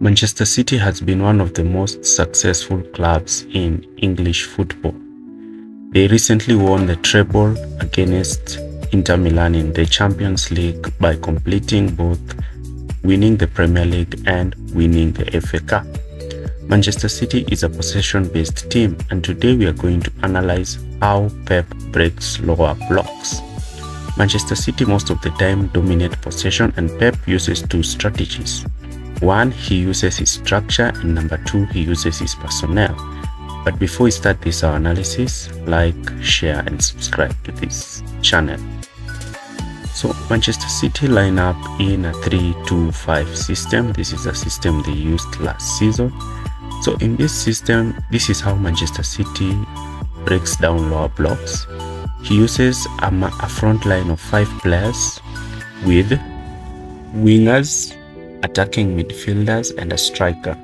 Manchester City has been one of the most successful clubs in English football. They recently won the treble against Inter Milan in the Champions League by completing both winning the Premier League and winning the FA Cup. Manchester City is a possession-based team, and today we are going to analyze how Pep breaks lower blocks. Manchester City most of the time dominate possession, and Pep uses two strategies. One, he uses his structure, and number two, he uses his personnel. But before we start this our analysis, like, share and subscribe to this channel. So Manchester City line up in a 3-2-5 system. This is a system they used last season. So in this system, this is how Manchester City breaks down lower blocks. He uses a front line of 5 players with wingers, attacking midfielders, and a striker.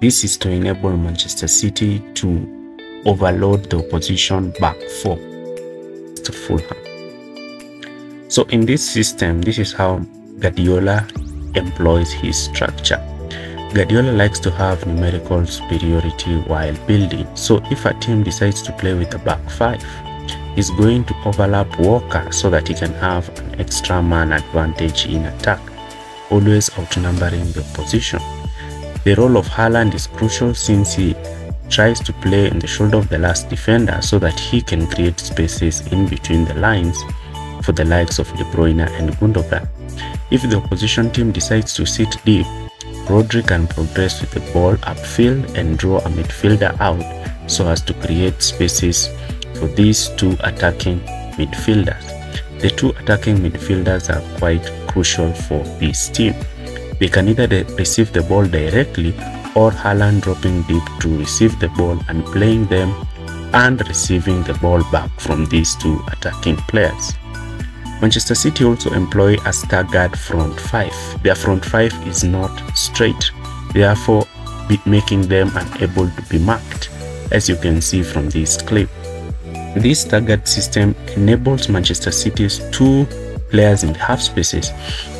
This is to enable Manchester City to overload the opposition back 4 to Fulham. So in this system, this is how Guardiola employs his structure. Guardiola likes to have numerical superiority while building. So if a team decides to play with a back 5, he's going to overlap Walker so that he can have an extra man advantage in attack, always outnumbering the opposition. The role of Haaland is crucial since he tries to play in the shoulder of the last defender so that he can create spaces in between the lines for the likes of De Bruyne and Gundogan. If the opposition team decides to sit deep, Rodri can progress with the ball upfield and draw a midfielder out so as to create spaces for these two attacking midfielders. The two attacking midfielders are quite crucial for this team. They can either receive the ball directly or Haaland dropping deep to receive the ball and playing them and receiving the ball back from these two attacking players. Manchester City also employ a staggered front 5. Their front 5 is not straight, therefore making them unable to be marked, as you can see from this clip. This staggered system enables Manchester City's 2 players in the half spaces.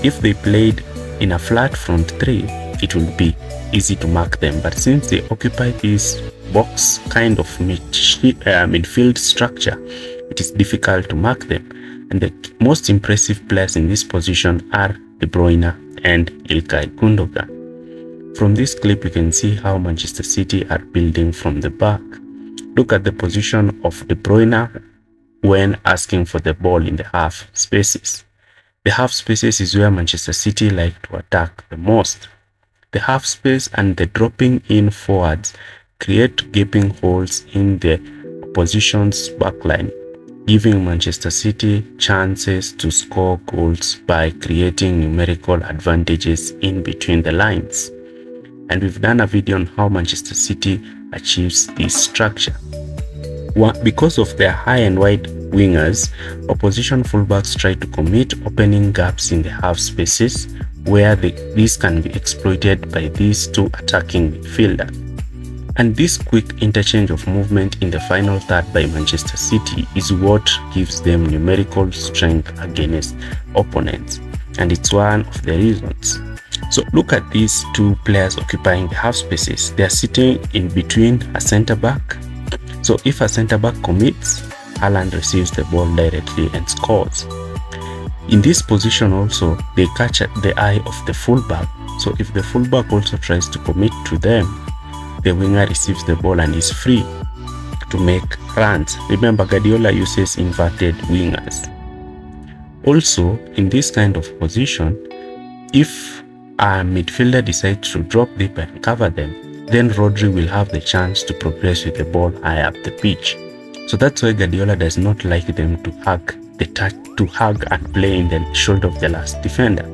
If they played in a flat front 3, it would be easy to mark them, but since they occupy this box kind of midfield structure, it is difficult to mark them. And the most impressive players in this position are De Bruyne and Ilkay Gundogan. From this clip, you can see how Manchester City are building from the back. Look at the position of De Bruyne when asking for the ball in the half spaces. The half spaces is where Manchester City like to attack the most. The half space and the dropping in forwards create gaping holes in the opposition's backline, giving Manchester City chances to score goals by creating numerical advantages in between the lines. And we've done a video on how Manchester City achieves this structure. Because of their high and wide wingers, opposition fullbacks try to commit opening gaps in the half spaces where these can be exploited by these two attacking midfielders. And this quick interchange of movement in the final third by Manchester City is what gives them numerical strength against opponents, and it's one of the reasons. So look at these 2 players occupying the half spaces. They are sitting in between a center back. So if a center back commits, Haaland receives the ball directly and scores. In this position also, they catch the eye of the fullback. So if the fullback also tries to commit to them, the winger receives the ball and is free to make runs. Remember, Guardiola uses inverted wingers. Also, in this kind of position, if a midfielder decides to drop deep and cover them, then Rodri will have the chance to progress with the ball high up the pitch. So that's why Guardiola does not like them to hug and play in the shoulder of the last defender.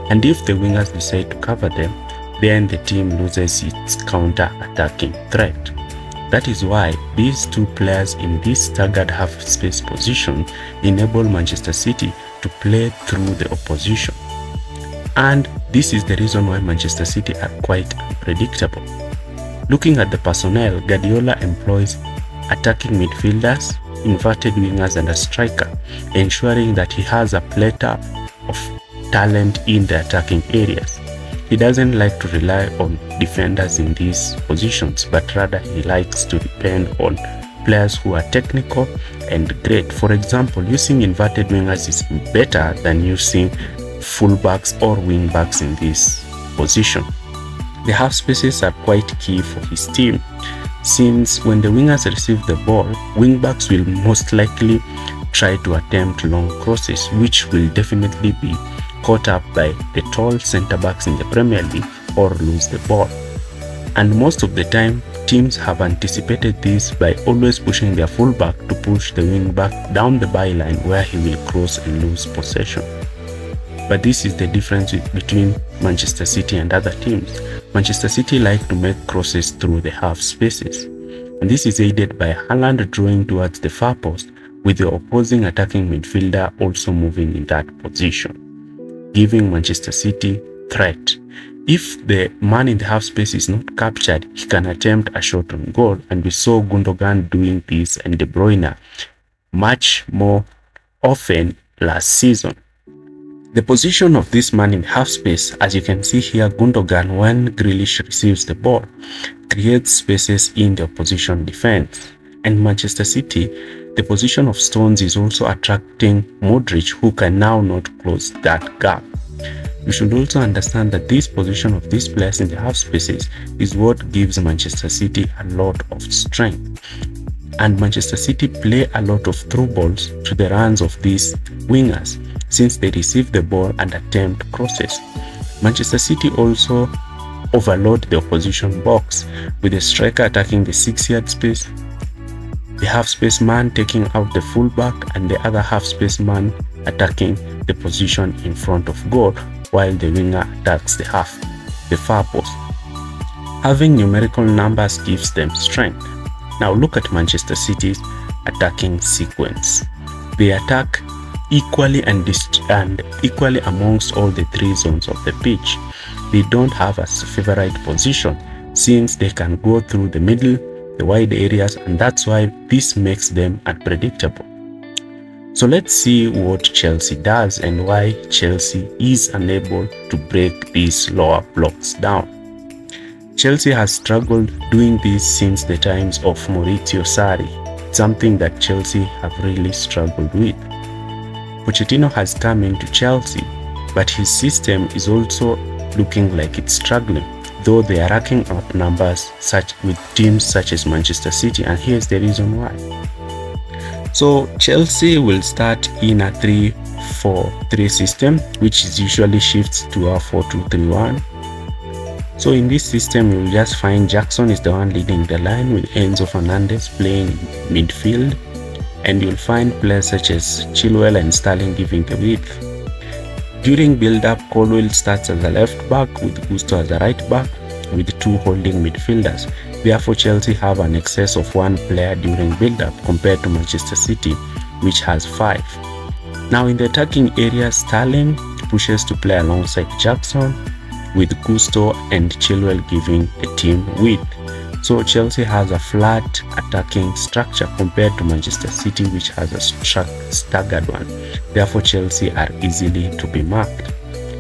And if the wingers decide to cover them, then the team loses its counter-attacking threat. That is why these 2 players in this staggered half-space position enable Manchester City to play through the opposition. And this is the reason why Manchester City are quite unpredictable. Looking at the personnel, Guardiola employs attacking midfielders, inverted wingers, and a striker, ensuring that he has a plethora of talent in the attacking areas. he doesn't like to rely on defenders in these positions, but rather he likes to depend on players who are technical and great. For example, using inverted wingers is better than using fullbacks or wingbacks in this position. The half spaces are quite key for his team, since when the wingers receive the ball, wingbacks will most likely try to attempt long crosses, which will definitely be caught up by the tall centre backs in the Premier League or lose the ball. And most of the time, teams have anticipated this by always pushing their fullback to push the wingback down the byline where he will cross and lose possession. But this is the difference between Manchester City and other teams. Manchester City like to make crosses through the half spaces, and this is aided by Haaland drawing towards the far post, with the opposing attacking midfielder also moving in that position, giving Manchester City threat. If the man in the half space is not captured, he can attempt a shot on goal, and we saw Gundogan doing this and De Bruyne much more often last season. The position of this man in half space, as you can see here, Gundogan, when Grealish receives the ball, creates spaces in the opposition defense. And Manchester City, the position of Stones is also attracting Modric, who can now not close that gap. You should also understand that this position of these players in the half spaces is what gives Manchester City a lot of strength. And Manchester City play a lot of through balls to the runs of these wingers, since they receive the ball and attempt crosses. Manchester City also overload the opposition box, with the striker attacking the 6-yard space, the half space man taking out the fullback, and the other half space man attacking the position in front of goal, while the winger attacks the far post. Having numerical numbers gives them strength. Now look at Manchester City's attacking sequence. They attack equally and equally amongst all the three zones of the pitch. They don't have a favorite position, since they can go through the middle, the wide areas, and that's why this makes them unpredictable. So let's see what Chelsea does and why Chelsea is unable to break these lower blocks down. Chelsea has struggled doing this since the times of Maurizio Sarri, something that Chelsea have really struggled with. Pochettino has come into Chelsea, but his system is also looking like it's struggling, though they are racking up numbers with teams such as Manchester City, and here's the reason why. So Chelsea will start in a 3-4-3 system, which is usually shifts to a 4-2-3-1. So in this system, you'll just find Jackson is the one leading the line, with Enzo Fernandez playing midfield, and you'll find players such as Chilwell and Sterling giving the width. During build-up, Colwill starts as a left back, with Gusto as a right back, with two holding midfielders. Therefore, Chelsea have an excess of one player during build-up compared to Manchester City, which has 5. Now in the attacking area, Sterling pushes to play alongside Jackson, with Gusto and Chilwell giving the team width. So Chelsea has a flat attacking structure compared to Manchester City, which has a staggered one. Therefore, Chelsea are easily to be marked.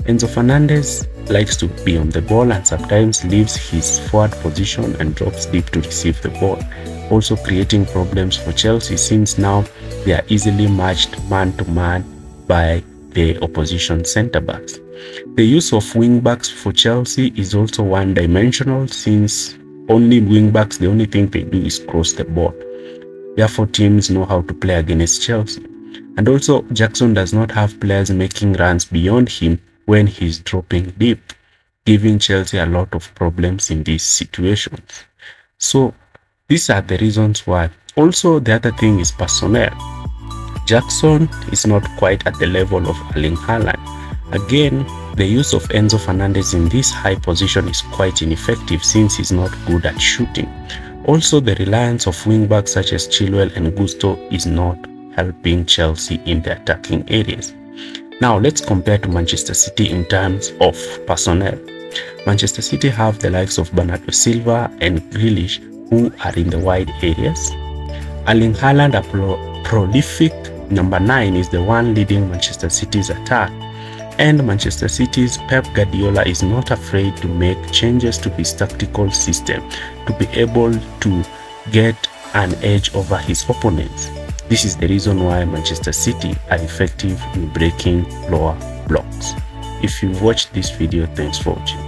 Enzo Fernandez likes to be on the ball and sometimes leaves his forward position and drops deep to receive the ball, also creating problems for Chelsea, since now they are easily matched man-to-man by the opposition centre-backs. The use of wing-backs for Chelsea is also one-dimensional, since only wing-backs, the only thing they do is cross the ball. Therefore, teams know how to play against Chelsea. And also, Jackson does not have players making runs beyond him when he's dropping deep, giving Chelsea a lot of problems in these situations. So these are the reasons why. Also, the other thing is personnel. Jackson is not quite at the level of Erling Haaland. Again, the use of Enzo Fernandez in this high position is quite ineffective, since he's not good at shooting. Also, the reliance of wingbacks such as Chilwell and Gusto is not helping Chelsea in the attacking areas. Now let's compare to Manchester City in terms of personnel. Manchester City have the likes of Bernardo Silva and Grealish, who are in the wide areas. Erling Haaland, a prolific number 9, is the one leading Manchester City's attack, And Manchester City's Pep Guardiola is not afraid to make changes to his tactical system to be able to get an edge over his opponents. This is the reason why Manchester City are effective in breaking lower blocks. If you watched this video, thanks for watching.